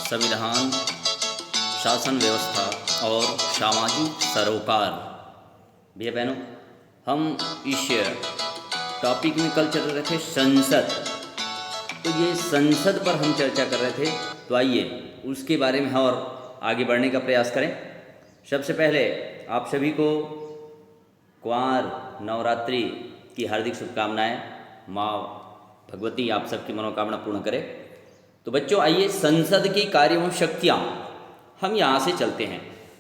संविधान, शासन व्यवस्था और सामाजिक सरोकार। भैया बहनों, हम इस टॉपिक में कल चल रहे थे संसद। तो ये संसद पर हम चर्चा कर रहे थे, तो आइए उसके बारे में और आगे बढ़ने का प्रयास करें। सबसे पहले आप सभी को कुंवार नवरात्रि की हार्दिक शुभकामनाएं। माँ भगवती आप सबकी मनोकामना पूर्ण करे। तो बच्चों आइए, संसद के कार्य एवं शक्तियाँ हम यहाँ से चलते हैं।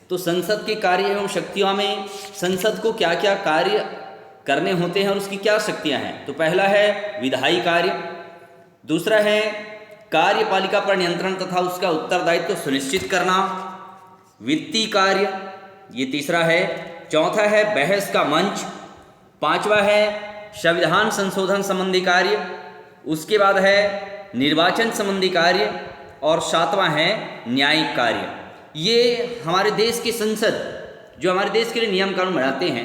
तो संसद के कार्य एवं शक्तियों में संसद को क्या क्या कार्य करने होते हैं और उसकी क्या शक्तियाँ हैं। तो पहला है विधायी कार्य, दूसरा है कार्यपालिका पर नियंत्रण तथा उसका उत्तरदायित्व सुनिश्चित करना, वित्तीय कार्य ये तीसरा है, चौथा है बहस का मंच, पांचवा है संविधान संशोधन संबंधी कार्य, उसके बाद है निर्वाचन संबंधी कार्य और सातवां है न्यायिक कार्य। ये हमारे देश की संसद जो हमारे देश के लिए नियम कानून बनाते हैं,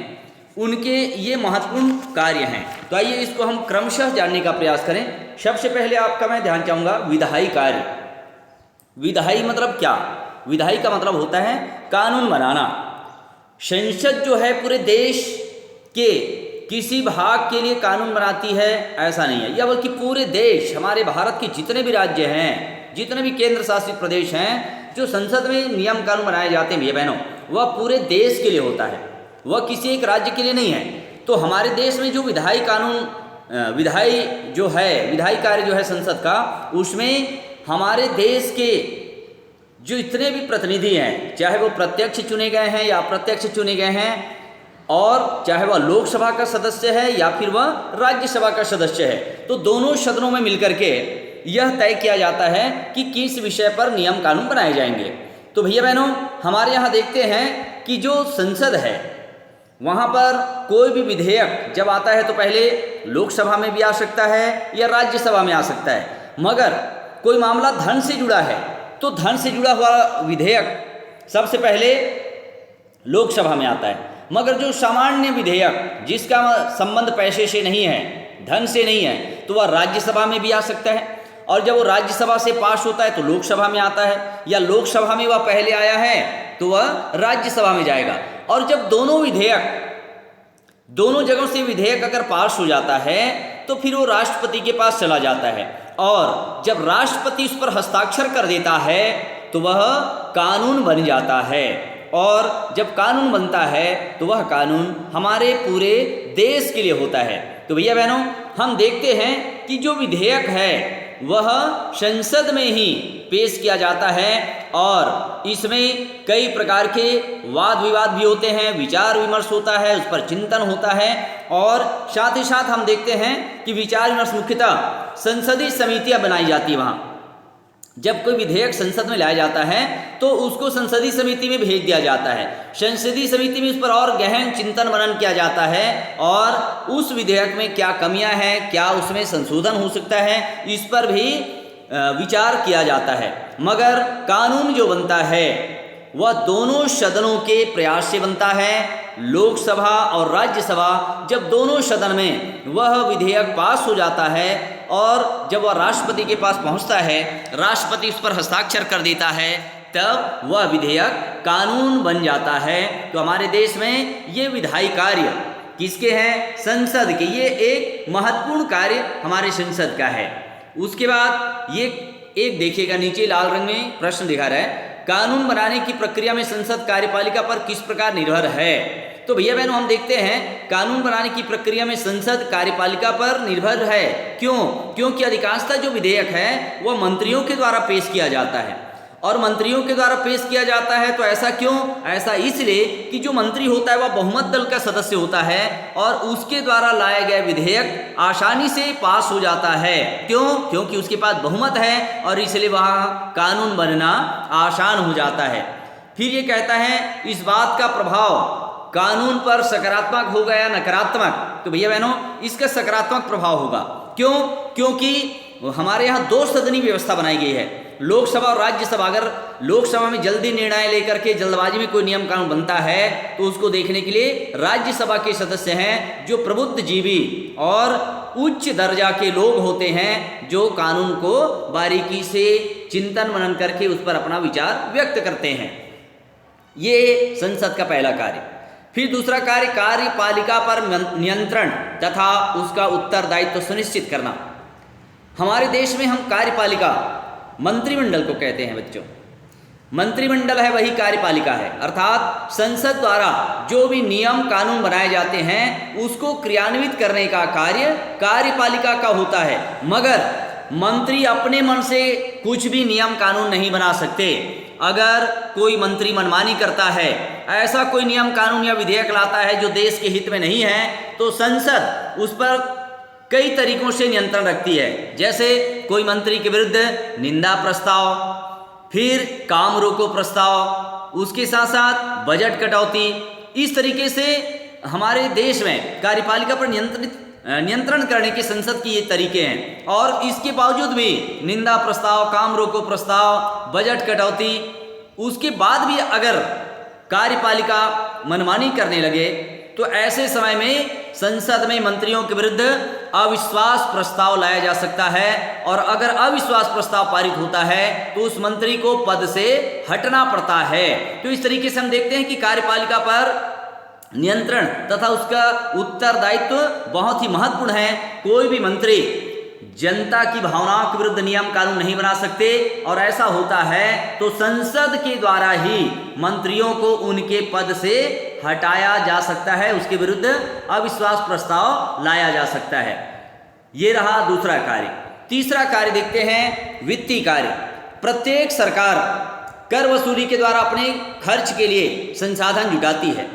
उनके ये महत्वपूर्ण कार्य हैं। तो आइए इसको हम क्रमशः जानने का प्रयास करें। सबसे पहले आपका मैं ध्यान चाहूँगा विधायी कार्य। विधायी मतलब क्या? विधायी का मतलब होता है कानून बनाना। संसद जो है पूरे देश के किसी भाग के लिए कानून बनाती है ऐसा नहीं है, या बल्कि पूरे देश, हमारे भारत के जितने भी राज्य हैं, जितने भी केंद्र शासित प्रदेश हैं, जो संसद में नियम कानून बनाए जाते हैं भैया बहनों, वह पूरे देश के लिए होता है, वह किसी एक राज्य के लिए नहीं है। तो हमारे देश में जो विधायी कार्य जो है संसद का, उसमें हमारे देश के जो इतने भी प्रतिनिधि हैं, चाहे वो प्रत्यक्ष चुने गए हैं या अप्रत्यक्ष चुने गए हैं, और चाहे वह लोकसभा का सदस्य है या फिर वह राज्यसभा का सदस्य है, तो दोनों सदनों में मिलकर के यह तय किया जाता है कि किस विषय पर नियम कानून बनाए जाएंगे। तो भैया बहनों, हमारे यहाँ देखते हैं कि जो संसद है वहाँ पर कोई भी विधेयक जब आता है तो पहले लोकसभा में भी आ सकता है या राज्यसभा में आ सकता है। मगर कोई मामला धन से जुड़ा है तो धन से जुड़ा हुआ विधेयक सबसे पहले लोकसभा में आता है। मगर जो सामान्य विधेयक जिसका संबंध पैसे से नहीं है, धन से नहीं है, तो वह राज्यसभा में भी आ सकता है। और जब वो राज्यसभा से पास होता है तो लोकसभा में आता है, या लोकसभा में वह पहले आया है तो वह राज्यसभा में जाएगा। और जब दोनों जगहों से विधेयक अगर पास हो जाता है तो फिर वो राष्ट्रपति के पास चला जाता है, और जब राष्ट्रपति उस पर हस्ताक्षर कर देता है तो वह कानून बन जाता है। और जब कानून बनता है तो वह कानून हमारे पूरे देश के लिए होता है। तो भैया बहनों, हम देखते हैं कि जो विधेयक है वह संसद में ही पेश किया जाता है, और इसमें कई प्रकार के वाद विवाद भी होते हैं, विचार विमर्श होता है, उस पर चिंतन होता है। और साथ ही साथ हम देखते हैं कि विचार विमर्श मुख्यतः संसदीय समितियां बनाई जाती है। वहाँ जब कोई विधेयक संसद में लाया जाता है तो उसको संसदीय समिति में भेज दिया जाता है। संसदीय समिति में उस पर और गहन चिंतन मनन किया जाता है, और उस विधेयक में क्या कमियां हैं, क्या उसमें संशोधन हो सकता है, इस पर भी विचार किया जाता है। मगर कानून जो बनता है वह दोनों सदनों के प्रयास से बनता है। लोकसभा और राज्यसभा, जब दोनों सदन में वह विधेयक पास हो जाता है और जब वह राष्ट्रपति के पास पहुंचता है, राष्ट्रपति उस पर हस्ताक्षर कर देता है, तब वह विधेयक कानून बन जाता है। तो हमारे देश में ये विधायी कार्य किसके हैं? संसद के। ये एक महत्वपूर्ण कार्य हमारे संसद का है। उसके बाद ये एक देखिएगा, नीचे लाल रंग में प्रश्न दिखा रहा है, कानून बनाने की प्रक्रिया में संसद कार्यपालिका पर किस प्रकार निर्भर है। तो भैया बहनों, हम देखते हैं कानून बनाने की प्रक्रिया में संसद कार्यपालिका पर निर्भर है। क्यों? क्योंकि अधिकांशतः जो विधेयक है वह मंत्रियों के द्वारा पेश किया जाता है, और मंत्रियों के द्वारा पेश किया जाता है तो ऐसा क्यों? ऐसा इसलिए कि जो मंत्री होता है वह बहुमत दल का सदस्य होता है, और उसके द्वारा लाया गया विधेयक आसानी से पास हो जाता है। क्यों? क्योंकि उसके पास बहुमत है, और इसलिए वहाँ कानून बनना आसान हो जाता है। फिर ये कहता है इस बात का प्रभाव कानून पर सकारात्मक होगा या नकारात्मक। तो भैया बहनों, इसका सकारात्मक प्रभाव होगा। क्यों? क्योंकि हमारे यहाँ दो सदनी व्यवस्था बनाई गई है, लोकसभा और राज्यसभा। अगर लोकसभा में जल्दी निर्णय लेकर के जल्दबाजी में कोई नियम कानून बनता है तो उसको देखने के लिए राज्यसभा के सदस्य हैं जो प्रबुद्धिजीवी और उच्च दर्जा के लोग होते हैं जो कानून को बारीकी से चिंतन मनन करके उस पर अपना विचार व्यक्त करते हैं। ये संसद का पहला कार्य। फिर दूसरा कार्य, कार्यपालिका पर नियंत्रण तथा उसका उत्तरदायित्व सुनिश्चित करना। हमारे देश में हम कार्यपालिका मंत्रिमंडल को कहते हैं बच्चों। मंत्रिमंडल है वही कार्यपालिका है, अर्थात संसद द्वारा जो भी नियम कानून बनाए जाते हैं उसको क्रियान्वित करने का कार्य कार्यपालिका का होता है। मगर मंत्री अपने मन से कुछ भी नियम कानून नहीं बना सकते। अगर कोई मंत्री मनमानी करता है, ऐसा कोई नियम कानून या विधेयक लाता है जो देश के हित में नहीं है, तो संसद उस पर कई तरीकों से नियंत्रण रखती है। जैसे कोई मंत्री के विरुद्ध निंदा प्रस्ताव, फिर काम रोको प्रस्ताव, उसके साथ साथ बजट कटौती। इस तरीके से हमारे देश में कार्यपालिका पर नियंत्रण करने के संसद की ये तरीके हैं। और इसके बावजूद भी निंदा प्रस्ताव, काम रोको प्रस्ताव, बजट कटौती, उसके बाद भी अगर कार्यपालिका मनमानी करने लगे तो ऐसे समय में संसद में मंत्रियों के विरुद्ध अविश्वास प्रस्ताव लाया जा सकता है। और अगर अविश्वास प्रस्ताव पारित होता है तो उस मंत्री को पद से हटना पड़ता है। तो इस तरीके से हम देखते हैं कि कार्यपालिका पर नियंत्रण तथा उसका उत्तरदायित्व बहुत ही महत्वपूर्ण है। कोई भी मंत्री जनता की भावनाओं के विरुद्ध नियम कानून नहीं बना सकते, और ऐसा होता है तो संसद के द्वारा ही मंत्रियों को उनके पद से हटाया जा सकता है, उसके विरुद्ध अविश्वास प्रस्ताव लाया जा सकता है। ये रहा दूसरा कार्य। तीसरा कार्य देखते हैं, वित्तीय कार्य। प्रत्येक सरकार कर वसूली के द्वारा अपने खर्च के लिए संसाधन जुटाती है,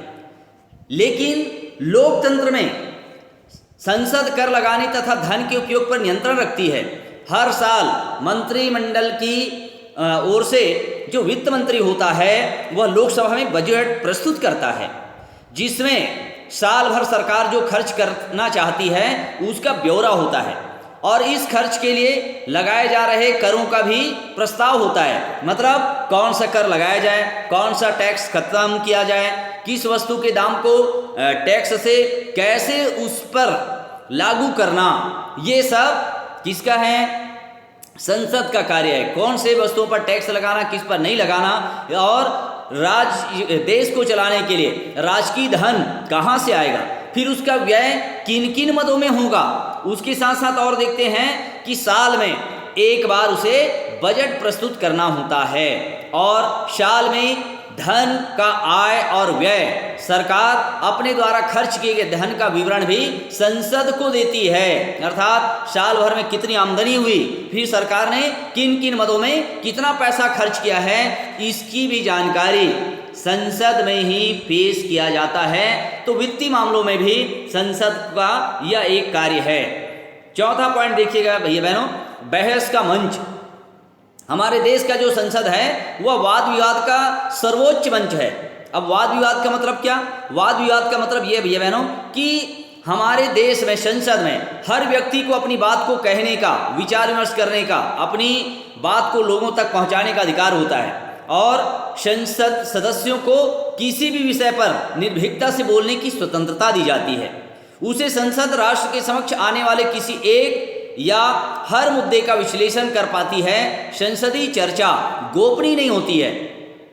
लेकिन लोकतंत्र में संसद कर लगाने तथा धन के उपयोग पर नियंत्रण रखती है। हर साल मंत्रिमंडल की ओर से जो वित्त मंत्री होता है वह लोकसभा में बजट प्रस्तुत करता है, जिसमें साल भर सरकार जो खर्च करना चाहती है उसका ब्यौरा होता है। और इस खर्च के लिए लगाए जा रहे करों का भी प्रस्ताव होता है। मतलब कौन सा कर लगाया जाए, कौन सा टैक्स खत्म किया जाए, किस वस्तु के दाम को टैक्स से कैसे उस पर लागू करना, ये सब किसका है? संसद का कार्य है। कौन से वस्तुओं पर टैक्स लगाना, किस पर नहीं लगाना, और देश को चलाने के लिए राजकीय धन कहाँ से आएगा, फिर उसका व्यय किन किन मदों में होगा। उसके साथ साथ और देखते हैं कि साल में एक बार उसे बजट प्रस्तुत करना होता है, और साल में धन का आय और व्यय सरकार अपने द्वारा खर्च किए गए धन का विवरण भी संसद को देती है। अर्थात साल भर में कितनी आमदनी हुई, फिर सरकार ने किन किन मदों में कितना पैसा खर्च किया है, इसकी भी जानकारी संसद में ही पेश किया जाता है। तो वित्तीय मामलों में भी संसद का यह एक कार्य है। चौथा पॉइंट देखिएगा भैया बहनों, बहस का मंच। हमारे देश का जो संसद है वह वाद विवाद का सर्वोच्च मंच है। अब वाद विवाद का मतलब क्या? वाद विवाद का मतलब ये भैया बहनों कि हमारे देश में संसद में हर व्यक्ति को अपनी बात को कहने का, विचार विमर्श करने का, अपनी बात को लोगों तक पहुंचाने का अधिकार होता है। और संसद सदस्यों को किसी भी विषय पर निर्भीकता से बोलने की स्वतंत्रता दी जाती है। उसे संसद राष्ट्र के समक्ष आने वाले किसी एक या हर मुद्दे का विश्लेषण कर पाती है। संसदीय चर्चा गोपनीय नहीं होती है,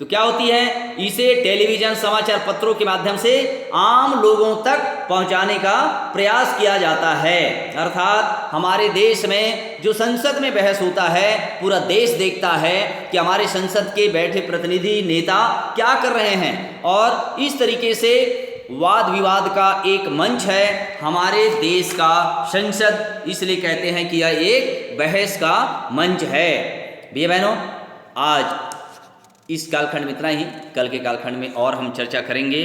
तो क्या होती है? इसे टेलीविजन, समाचार पत्रों के माध्यम से आम लोगों तक पहुंचाने का प्रयास किया जाता है। अर्थात हमारे देश में जो संसद में बहस होता है, पूरा देश देखता है कि हमारे संसद के बैठे प्रतिनिधि, नेता क्या कर रहे हैं। और इस तरीके से वाद विवाद का एक मंच है हमारे देश का संसद, इसलिए कहते हैं कि यह एक बहस का मंच है। भैया बहनों, आज इस कालखंड में इतना ही। कल के कालखंड में और हम चर्चा करेंगे।